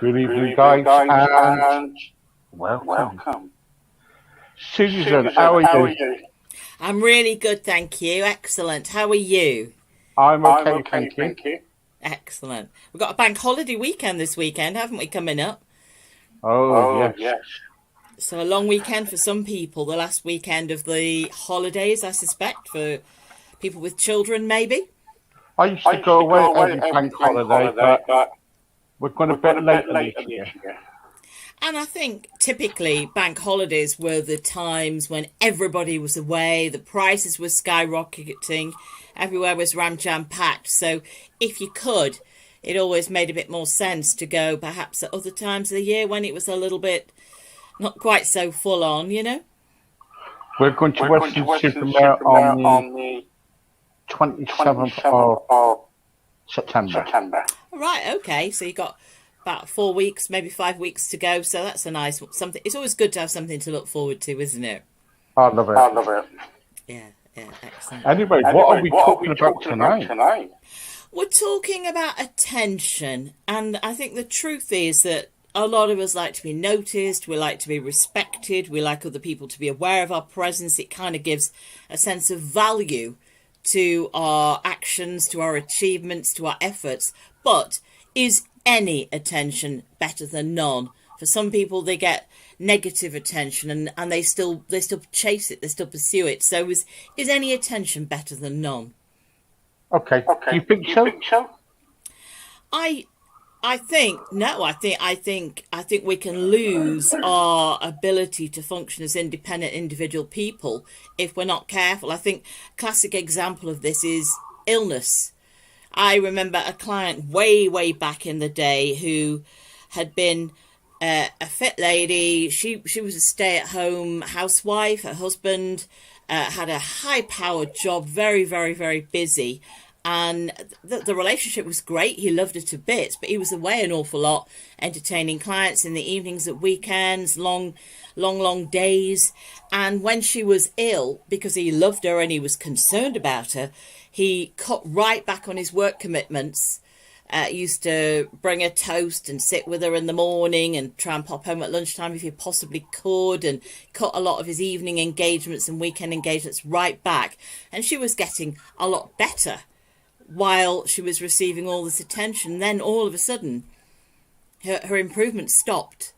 Good evening, guys, and welcome. Susan, how are you? I'm really good, thank you. Excellent. How are you? I'm okay, thank you. Excellent. We've got a bank holiday weekend this weekend, haven't we, coming up? Oh, yes. So a long weekend for some people, the last weekend of the holidays, I suspect, for people with children, maybe. I used to go away every bank holiday, but we're going a bit later this year. And I think typically bank holidays were the times when everybody was away, the prices were skyrocketing, everywhere was jam packed. So if you could, it always made a bit more sense to go perhaps at other times of the year when it was a little bit not quite so full on, you know? We're going to Western-super-Mare on the 27th of September. Right, okay. So you got about 4 weeks, maybe 5 weeks to go. So that's a nice something. It's always good to have something to look forward to, isn't it? I love it. Yeah, excellent. Anyway, what are we talking about tonight? We're talking about attention. And I think the truth is that a lot of us like to be noticed, we like to be respected, we like other people to be aware of our presence. It kind of gives a sense of value to our actions, to our achievements, to our efforts. But is any attention better than none? For some people, they get negative attention and they still chase it, they still pursue it. So is any attention better than none? Okay. Do you think so? I think we can lose our ability to function as independent individual people if we're not careful. I think a classic example of this is illness. I remember a client way back in the day who had been a fit lady. She was a stay-at-home housewife. Her husband had a high-powered job, very busy. And the relationship was great. He loved her to bits, but he was away an awful lot, entertaining clients in the evenings, at weekends, long days. And when she was ill, because he loved her and he was concerned about her, he cut right back on his work commitments. Used to bring her toast and sit with her in the morning and try and pop home at lunchtime if he possibly could, and cut a lot of his evening engagements and weekend engagements right back. And she was getting a lot better while she was receiving all this attention. Then all of a sudden her improvement stopped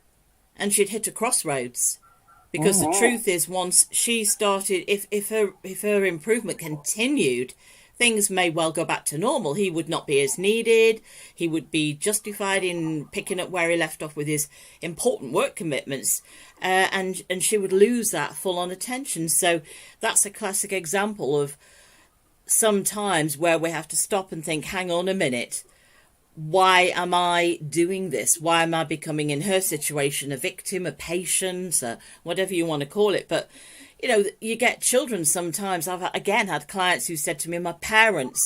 and she'd hit a crossroads, because the truth is, once she started, if her improvement continued, things may well go back to normal. He would not be as needed. He would be justified in picking up where he left off with his important work commitments, and she would lose that full on attention. So that's a classic example of sometimes where we have to stop and think, hang on a minute, why am I doing this? Why am I becoming, in her situation, a victim, a patient, whatever you want to call it? But, you know, you get children sometimes. I've, again, had clients who said to me, my parents,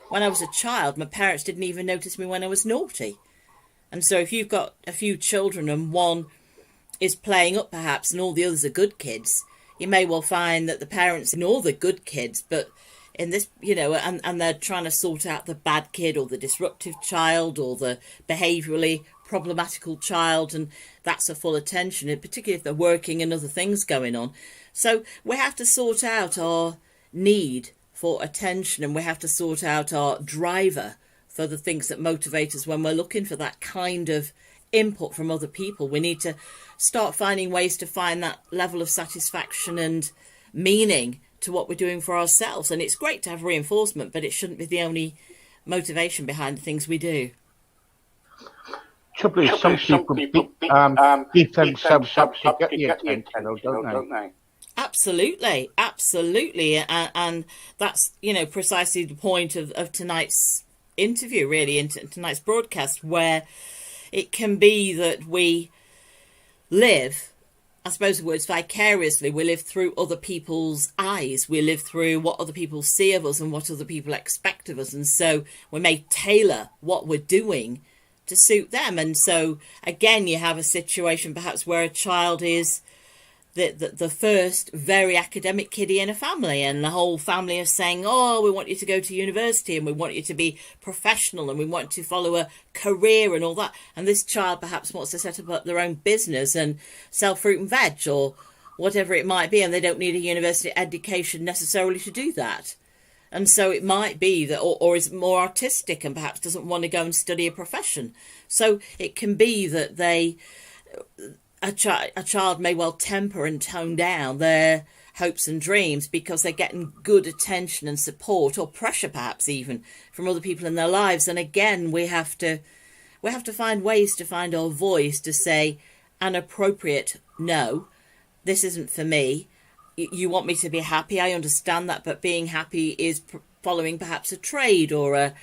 when I was a child, my parents didn't even notice me when I was naughty. And so if you've got a few children and one is playing up perhaps and all the others are good kids, you may well find that the parents ignore the good kids, but in this, you know, and they're trying to sort out the bad kid or the disruptive child or the behaviourally problematical child, and that's a full attention, and particularly if they're working and other things going on. So we have to sort out our need for attention, and we have to sort out our driver for the things that motivate us when we're looking for that kind of input from other people. We need to start finding ways to find that level of satisfaction and meaning to what we're doing for ourselves. And it's great to have reinforcement, but it shouldn't be the only motivation behind the things we do. Trouble is, some people give themselves up to get the attention, don't they? Absolutely. And that's, you know, precisely the point of tonight's interview, really, in tonight's broadcast, where it can be that we live, I suppose the words vicariously, we live through other people's eyes. We live through what other people see of us and what other people expect of us. And so we may tailor what we're doing to suit them. And so, again, you have a situation perhaps where a child is the first very academic kiddie in a family, and the whole family is saying, oh, we want you to go to university and we want you to be professional and we want to follow a career and all that. And this child perhaps wants to set up their own business and sell fruit and veg or whatever it might be, and they don't need a university education necessarily to do that. And so it might be that, or is more artistic and perhaps doesn't want to go and study a profession. So it can be that a child may well temper and tone down their hopes and dreams because they're getting good attention and support, or pressure perhaps even from other people in their lives. And again, we have to find ways to find our voice to say an appropriate no, this isn't for me. You want me to be happy, I understand that, but being happy is following perhaps a trade or a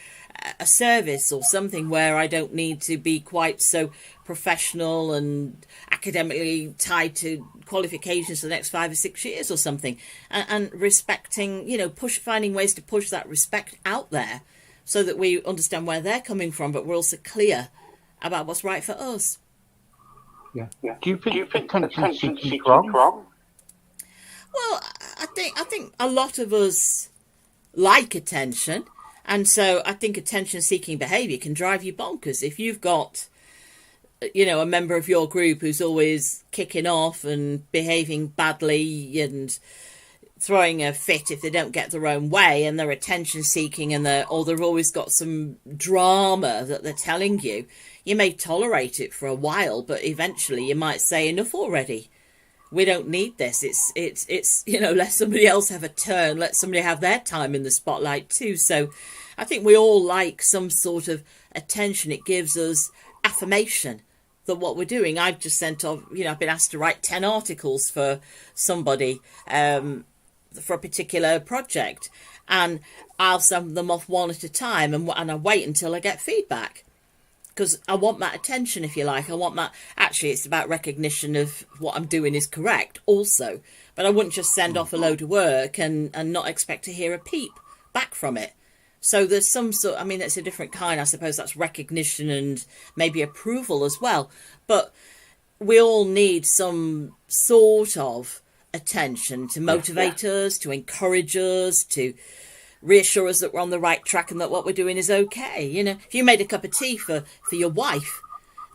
service or something where I don't need to be quite so professional and academically tied to qualifications for the next 5 or 6 years or something, and respecting, finding ways to push that respect out there so that we understand where they're coming from, but we're also clear about what's right for us. Yeah. Do you think attention seeking is wrong? Well, I think a lot of us like attention, and so I think attention-seeking behaviour can drive you bonkers. If you've got, a member of your group who's always kicking off and behaving badly and throwing a fit if they don't get their own way, and they're attention-seeking, and they've always got some drama that they're telling you, you may tolerate it for a while, but eventually you might say, enough already. We don't need this. It's let somebody else have a turn. Let somebody have their time in the spotlight too. So I think we all like some sort of attention. It gives us affirmation that what we're doing. I've just sent off, I've been asked to write 10 articles for somebody for a particular project, and I'll send them off one at a time, and I wait until I get feedback. Because I want that attention, if you like. I want that. Actually, it's about recognition of what I'm doing is correct also. But I wouldn't just send off a load of work and not expect to hear a peep back from it. So there's some sort, it's a different kind. I suppose that's recognition and maybe approval as well. But we all need some sort of attention to motivate us, to encourage us, to reassure us that we're on the right track and that what we're doing is okay. If you made a cup of tea for your wife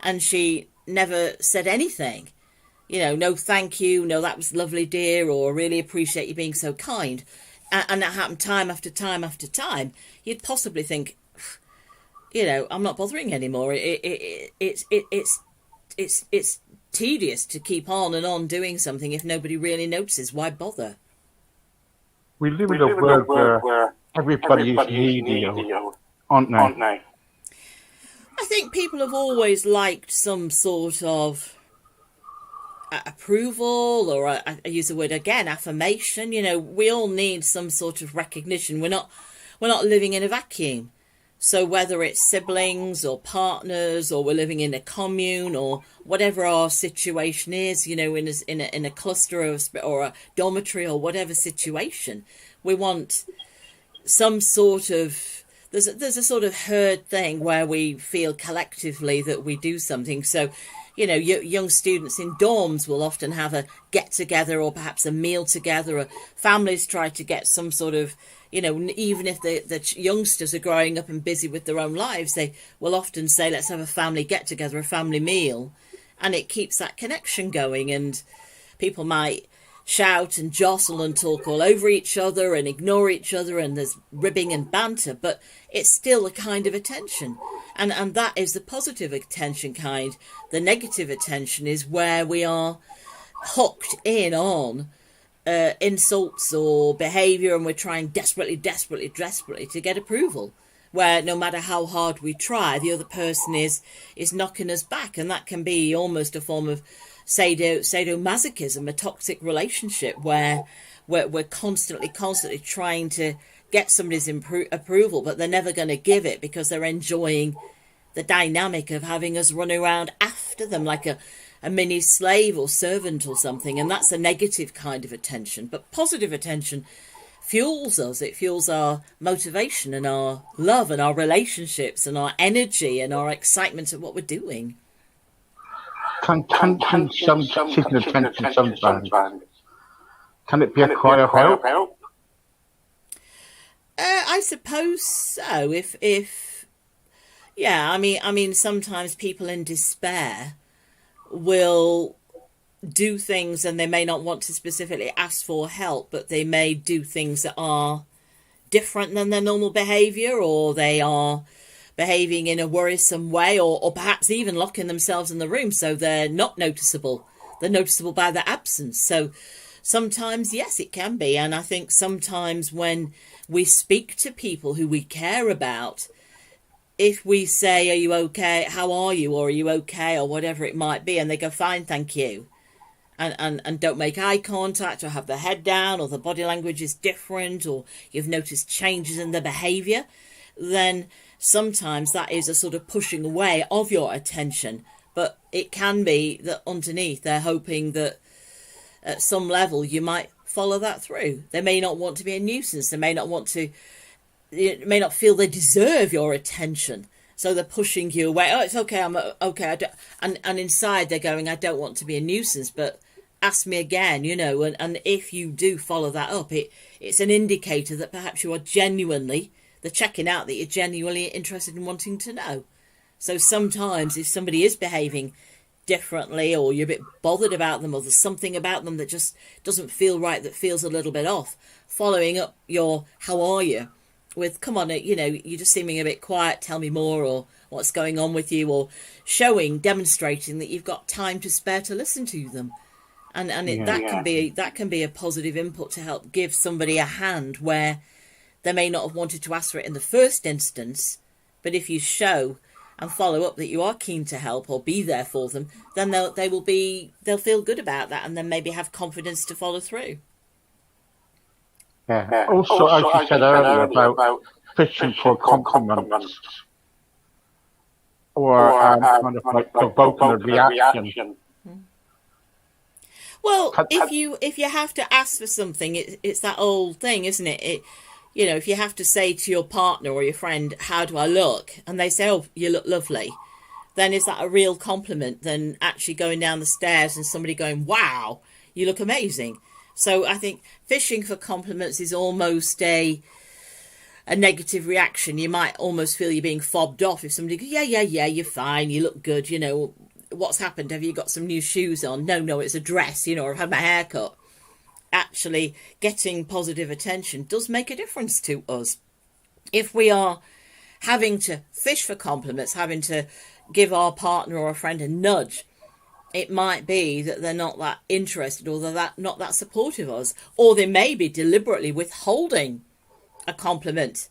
and she never said anything, no thank you, no that was lovely dear, or really appreciate you being so kind, and that happened time after time after time, you'd possibly think, I'm not bothering anymore. It's tedious to keep on and on doing something if nobody really notices. Why bother? We live in a world where everybody is needy, aren't they? I think people have always liked some sort of approval, or I use the word again, affirmation. We all need some sort of recognition. We're not living in a vacuum. So whether it's siblings or partners, or we're living in a commune, or whatever our situation is, in a cluster or a dormitory or whatever situation, we want some sort of, there's a sort of herd thing where we feel collectively that we do something. So, young students in dorms will often have a get together or perhaps a meal together. Or families try to get some sort of, even if the youngsters are growing up and busy with their own lives, they will often say, let's have a family get together, a family meal. And it keeps that connection going. And people might shout and jostle and talk all over each other and ignore each other, and there's ribbing and banter, but it's still a kind of attention. And that is the positive attention kind. The negative attention is where we are hooked in on insults or behaviour, and we're trying desperately to get approval, where no matter how hard we try, the other person is knocking us back. And that can be almost a form of sadomasochism, a toxic relationship where we're constantly trying to get somebody's approval, but they're never going to give it because they're enjoying the dynamic of having us run around after them like a mini slave or servant or something. And that's a negative kind of attention. But positive attention fuels us. It fuels our motivation and our love and our relationships and our energy and our excitement at what we're doing. Can attention seeking attention sometimes? Can it be a cry of help? I suppose so. Yeah, I mean, sometimes people in despair will do things and they may not want to specifically ask for help, but they may do things that are different than their normal behaviour, or they are behaving in a worrisome way, or perhaps even locking themselves in the room so they're not noticeable. They're noticeable by their absence. So sometimes, yes, it can be. And I think sometimes when we speak to people who we care about, if we say, are you okay? How are you? Or are you okay? Or whatever it might be. And they go, fine, thank you. And don't make eye contact or have their head down, or the body language is different, or you've noticed changes in their behaviour, then sometimes that is a sort of pushing away of your attention. But it can be that underneath they're hoping that at some level you might follow that through. They may not want to be a nuisance. They may not want to, they may not feel they deserve your attention. So they're pushing you away. Oh, it's okay. I'm okay. And inside they're going, I don't want to be a nuisance, but ask me again, and if you do follow that up, it's an indicator that perhaps you are genuinely, they're checking out that you're genuinely interested in wanting to know. So sometimes if somebody is behaving differently, or you're a bit bothered about them, or there's something about them that just doesn't feel right, that feels a little bit off, following up your how are you with, come on, you're just seeming a bit quiet, tell me more, or what's going on with you, or demonstrating that you've got time to spare to listen to them. That can be a positive input to help give somebody a hand where they may not have wanted to ask for it in the first instance, but if you show and follow up that you are keen to help or be there for them, then they'll feel good about that, and then maybe have confidence to follow through. Yeah. Also, as you said earlier about fishing for compliments, or kind of like provoking a reaction. Well, if you have to ask for something, it's that old thing, isn't it? If you have to say to your partner or your friend, how do I look? And they say, oh, you look lovely. Then is that a real compliment than actually going down the stairs and somebody going, wow, you look amazing? So I think fishing for compliments is almost a negative reaction. You might almost feel you're being fobbed off if somebody goes, yeah, you're fine, you look good, what's happened? Have you got some new shoes on? No, it's a dress, or I've had my hair cut. Actually, getting positive attention does make a difference to us. If we are having to fish for compliments, having to give our partner or a friend a nudge, it might be that they're not that interested, or they're not that supportive of us, or they may be deliberately withholding a compliment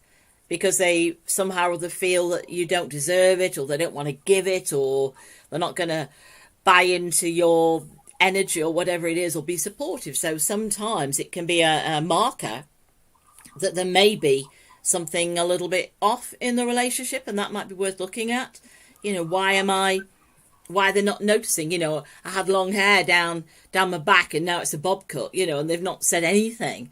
because they somehow or other feel that you don't deserve it, or they don't want to give it, or they're not going to buy into your energy or whatever it is, or be supportive. So sometimes it can be a marker that there may be something a little bit off in the relationship, and that might be worth looking at. Why they're not noticing, I had long hair down my back and now it's a bob cut, and they've not said anything.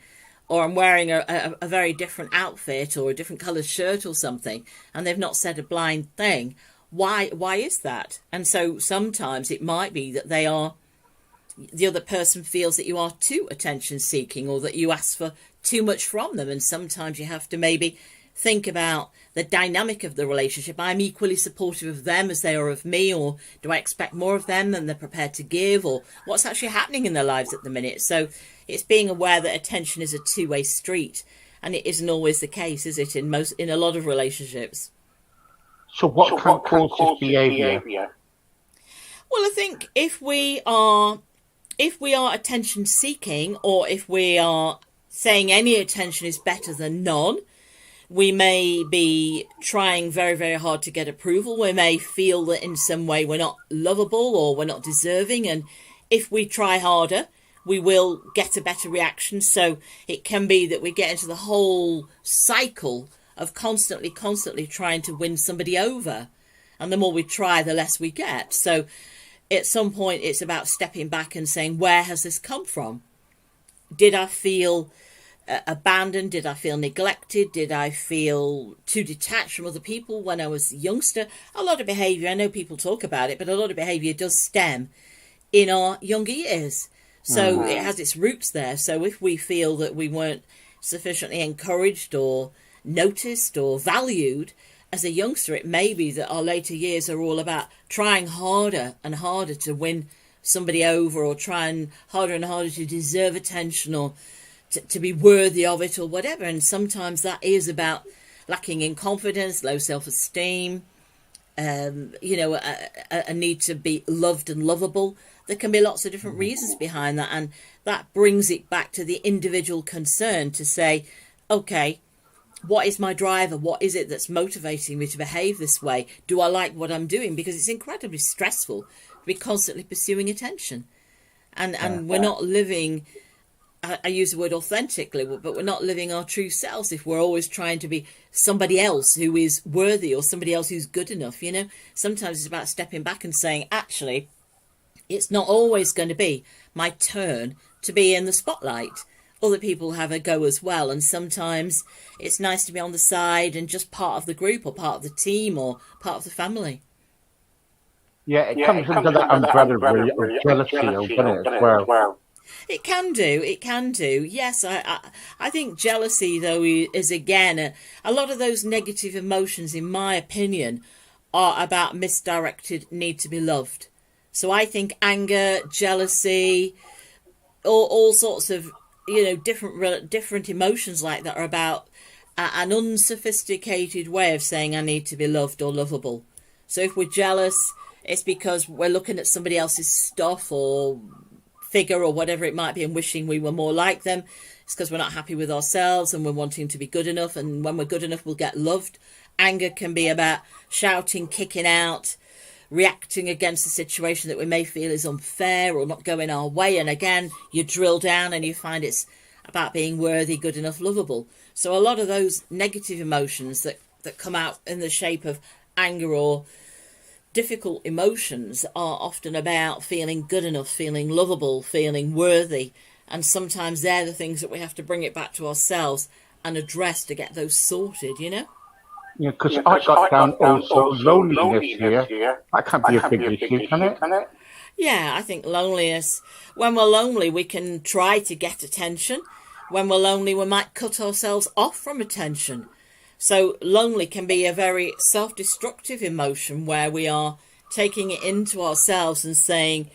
Or I'm wearing a very different outfit or a different coloured shirt or something, and they've not said a blind thing. Why is that? And so sometimes it might be that the other person feels that you are too attention seeking, or that you ask for too much from them. And sometimes you have to maybe think about the dynamic of the relationship. I'm equally supportive of them as they are of me, or do I expect more of them than they're prepared to give, or what's actually happening in their lives at the minute? So it's being aware that attention is a two-way street, and it isn't always the case, is it, in a lot of relationships? So what can cause this behaviour? Well, I think if we are attention seeking, or if we are saying any attention is better than none, we may be trying very, very hard to get approval. We may feel that in some way we're not lovable or we're not deserving. And if we try harder, we will get a better reaction. So it can be that we get into the whole cycle of constantly trying to win somebody over. And the more we try, the less we get. So at some point, it's about stepping back and saying, where has this come from? Did I feel abandoned? Did I feel neglected? Did I feel too detached from other people when I was a youngster? A lot of behaviour, I know people talk about it, but a lot of behaviour does stem in our younger years. So it has its roots there. So if we feel that we weren't sufficiently encouraged or noticed or valued as a youngster, it may be that our later years are all about trying harder and harder to win somebody over, or trying harder and harder to deserve attention, or to be worthy of it, or whatever. And sometimes that is about lacking in confidence, low self-esteem, a need to be loved and lovable. There can be lots of different reasons behind that, and that brings it back to the individual concern to say, okay, what is my driver? What is it that's motivating me to behave this way? Do I like what I'm doing? Because it's incredibly stressful to be constantly pursuing attention. And we're not living, I use the word authentically, but we're not living our true selves if we're always trying to be somebody else who is worthy, or somebody else who's good enough. Sometimes it's about stepping back and saying, actually, it's not always going to be my turn to be in the spotlight. Other people have a go as well, and sometimes it's nice to be on the side and just part of the group, or part of the team, or part of the family. Yeah, it comes under that umbrella really of jealousy, doesn't it, as well? It can do. Yes, I think jealousy, though, is again, a lot of those negative emotions, in my opinion, are about misdirected need to be loved. So I think anger, jealousy, all sorts of, different emotions like that are about an unsophisticated way of saying I need to be loved or lovable. So if we're jealous, it's because we're looking at somebody else's stuff or figure or whatever it might be and wishing we were more like them. It's because we're not happy with ourselves and we're wanting to be good enough, and when we're good enough we'll get loved. Anger can be about shouting, kicking out, reacting against a situation that we may feel is unfair or not going our way, and again you drill down and you find it's about being worthy, good enough, lovable. So a lot of those negative emotions that come out in the shape of anger or difficult emotions are often about feeling good enough, feeling lovable, feeling worthy, and sometimes they're the things that we have to bring it back to ourselves and address to get those sorted. Yeah, because I got down also loneliness here. That can be a big issue, can it? Yeah, I think loneliness, when we're lonely, we can try to get attention. When we're lonely, we might cut ourselves off from attention. So lonely can be a very self-destructive emotion where we are taking it into ourselves and saying,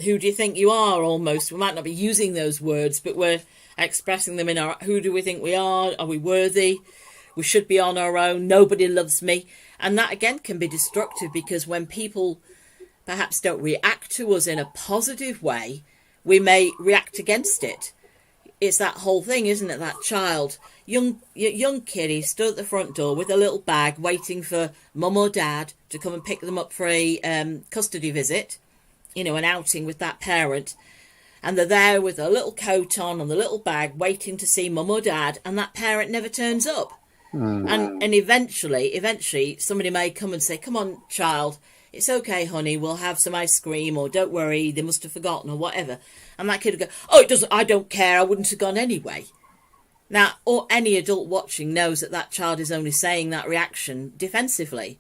who do you think you are, almost. We might not be using those words, but we're expressing them in our, who do we think we are we worthy? We should be on our own. Nobody loves me. And that again can be destructive, because when people perhaps don't react to us in a positive way, we may react against it. It's that whole thing, isn't it? That child, young kiddie stood at the front door with a little bag waiting for mum or dad to come and pick them up for a custody visit, an outing with that parent. And they're there with a little coat on and the little bag waiting to see mum or dad, and that parent never turns up. And eventually somebody may come and say, come on, child, it's okay, honey, we'll have some ice cream, or don't worry, they must have forgotten, or whatever. And that kid would go, oh, it doesn't, I don't care, I wouldn't have gone anyway. Now, or any adult watching knows that child is only saying that reaction defensively.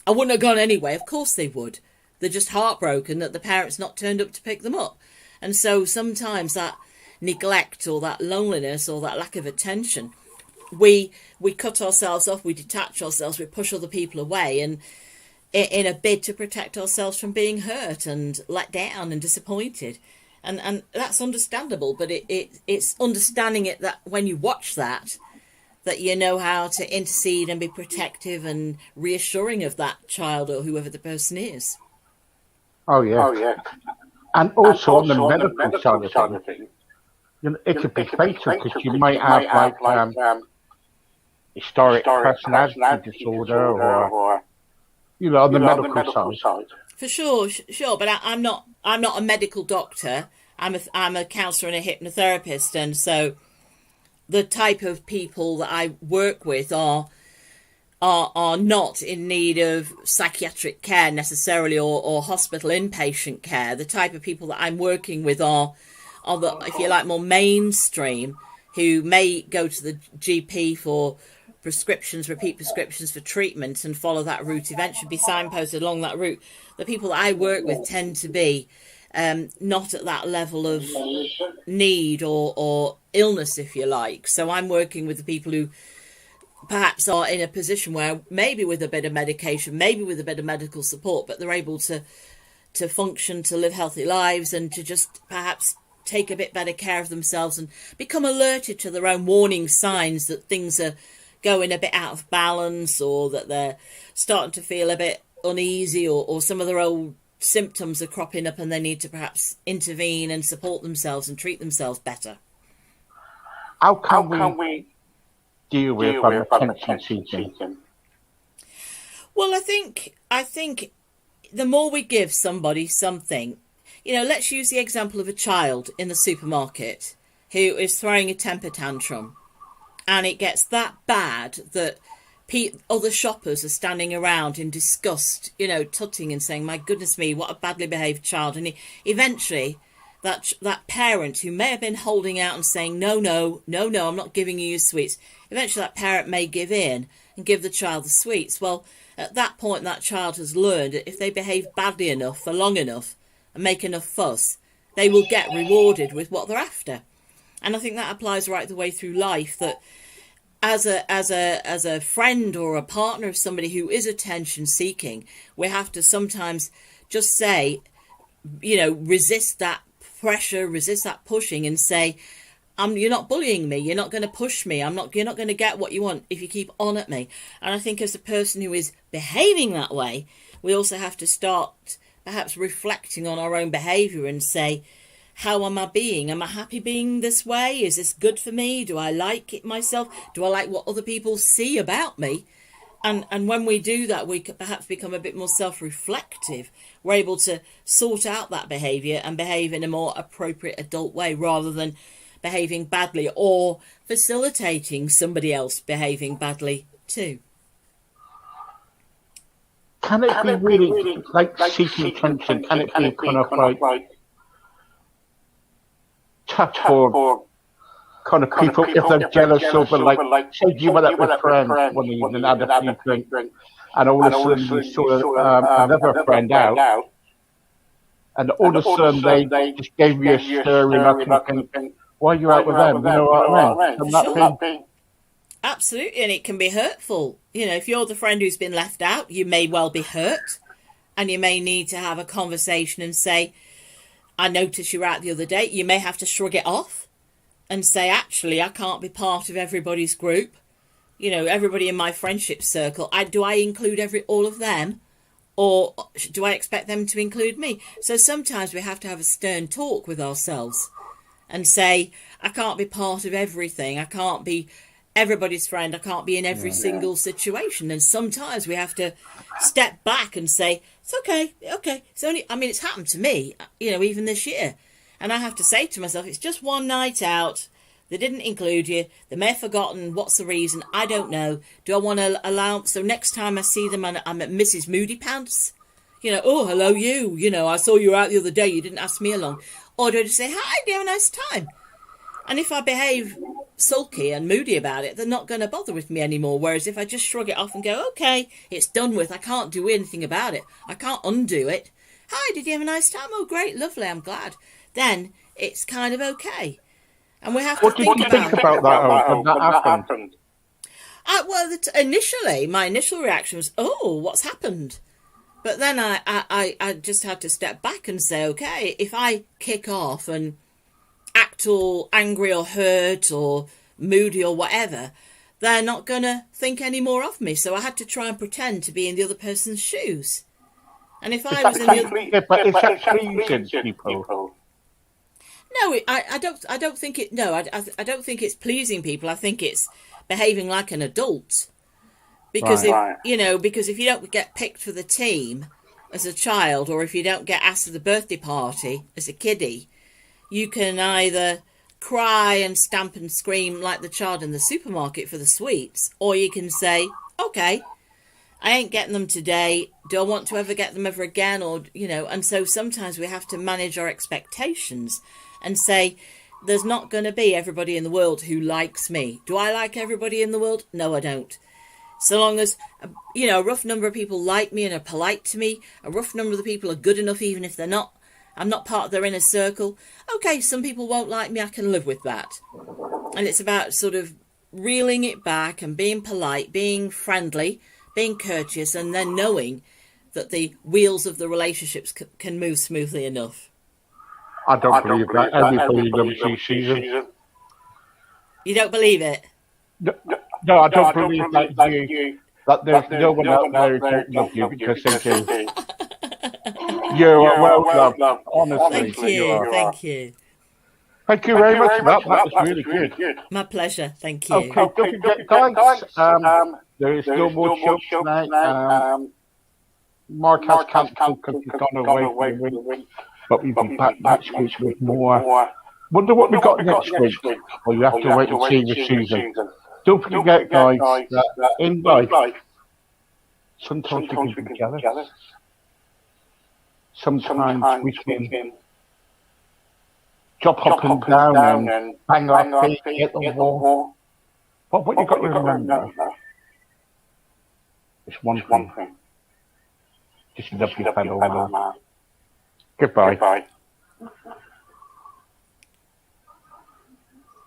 I wouldn't have gone anyway. Of course they would. They're just heartbroken that the parent's not turned up to pick them up. And so sometimes that neglect or that loneliness or that lack of attention, we cut ourselves off, we detach ourselves, we push other people away, and in a bid to protect ourselves from being hurt and let down and disappointed. And that's understandable, but it's understanding it that when you watch that you know how to intercede and be protective and reassuring of that child or whoever the person is. Oh yeah. And also on the medical side of things, it could be fatal, because you might have like historic personality disorder, or on the medical side. For sure. But I'm not a medical doctor. I'm a counsellor and a hypnotherapist, and so the type of people that I work with are not in need of psychiatric care necessarily, or hospital inpatient care. The type of people that I'm working with are the, if you like, more mainstream who may go to the GP for prescriptions, repeat prescriptions for treatment and follow that route, eventually be signposted along that route. The people that I work with tend to be not at that level of need or illness, if you like. So I'm working with the people who perhaps are in a position where maybe with a bit of medication, maybe with a bit of medical support, but they're able to function, to live healthy lives, and to just perhaps take a bit better care of themselves and become alerted to their own warning signs that things are going a bit out of balance, or that they're starting to feel a bit uneasy, or some of their old symptoms are cropping up and they need to perhaps intervene and support themselves and treat themselves better. How can we deal with attention seeking? Well, I think the more we give somebody something, let's use the example of a child in the supermarket who is throwing a temper tantrum, and it gets that bad that other shoppers are standing around in disgust, tutting and saying, my goodness me, what a badly behaved child. And eventually that parent who may have been holding out and saying, no, I'm not giving you your sweets, eventually that parent may give in and give the child the sweets. Well, at that point, that child has learned that if they behave badly enough for long enough and make enough fuss, they will get rewarded with what they're after. And I think that applies right the way through life, that as a friend or a partner of somebody who is attention seeking, we have to sometimes just say, resist that pressure, resist that pushing, and say, you're not bullying me, you're not going to push me, you're not going to get what you want if you keep on at me. And I think as a person who is behaving that way, we also have to start perhaps reflecting on our own behaviour and say, how am I being? Am I happy being this way? Is this good for me? Do I like it myself? Do I like what other people see about me? And when we do that, we could perhaps become a bit more self-reflective. We're able to sort out that behaviour and behave in a more appropriate adult way, rather than behaving badly or facilitating somebody else behaving badly too. Can it be really like seeking attention? Can it be kind of like tough for kind of people if they're jealous over, like, say you went out with friends one evening, had a few drinks, and all of a sudden you saw another friend out, and all of a sudden they just gave you a stirring up and think, why are you out with them? You know what I mean? Sure. Absolutely, and it can be hurtful. If you're the friend who's been left out, you may well be hurt, and you may need to have a conversation and say, I noticed you were out the other day. You may have to shrug it off and say, actually, I can't be part of everybody's group. Everybody in my friendship circle, do I include all of them? Or do I expect them to include me? So sometimes we have to have a stern talk with ourselves and say, I can't be part of everything. I can't be everybody's friend. I can't be in every single situation. And sometimes we have to step back and say, it's okay. It's only, it's happened to me, even this year. And I have to say to myself, it's just one night out. They didn't include you. They may have forgotten. What's the reason? I don't know. Do I want to allow... So next time I see them and I'm at Mrs. Moody Pants, oh, hello you. I saw you out the other day. You didn't ask me along. Or do I just say, hi, do you have a nice time? And if I behave sulky and moody about it, they're not going to bother with me anymore. Whereas if I just shrug it off and go, okay, it's done with. I can't do anything about it. I can't undo it. Hi, did you have a nice time? Oh, great, lovely, I'm glad. Then it's kind of okay. And we have to think about that when that happened. Initially, my initial reaction was, oh, what's happened? But then I just had to step back and say, okay, if I kick off and act all angry or hurt or moody or whatever, they're not going to think any more of me. So I had to try and pretend to be in the other person's shoes. And if I was in the but is that pleasing people? No, I don't think it. No, I don't think it's pleasing people. I think it's behaving like an adult. Because because if you don't get picked for the team as a child, or if you don't get asked to the birthday party as a kiddie, you can either cry and stamp and scream like the child in the supermarket for the sweets, or you can say, okay, I ain't getting them today. Do I want to ever get them ever again? Or, and so sometimes we have to manage our expectations and say, there's not going to be everybody in the world who likes me. Do I like everybody in the world? No, I don't. So long as, a rough number of people like me and are polite to me, a rough number of the people are good enough even if they're not, I'm not part of their inner circle. Okay, some people won't like me, I can live with that. And it's about sort of reeling it back and being polite, being friendly, being courteous, and then knowing that the wheels of the relationships can move smoothly enough. I don't believe that. Everybody loves you, Susan. You don't believe it? No, I don't believe that there's no one out there who don't love you because they do. You're well loved. Honestly, Thank you. Thank you very much for that. That was really good. My pleasure. Thank you. Okay, don't forget, guys. There is no more show tonight. Mark has cancelled because he's gone away for the week. But we'll be back next week with more. Wonder what we got next week? Well, you have to wait and see with Susan. Don't forget, guys, that in life, sometimes we can be jealous. Sometimes we can jump up and down and bang our feet, hit the wall. But what you've got to remember is one thing. Just love your fellow man. Goodbye.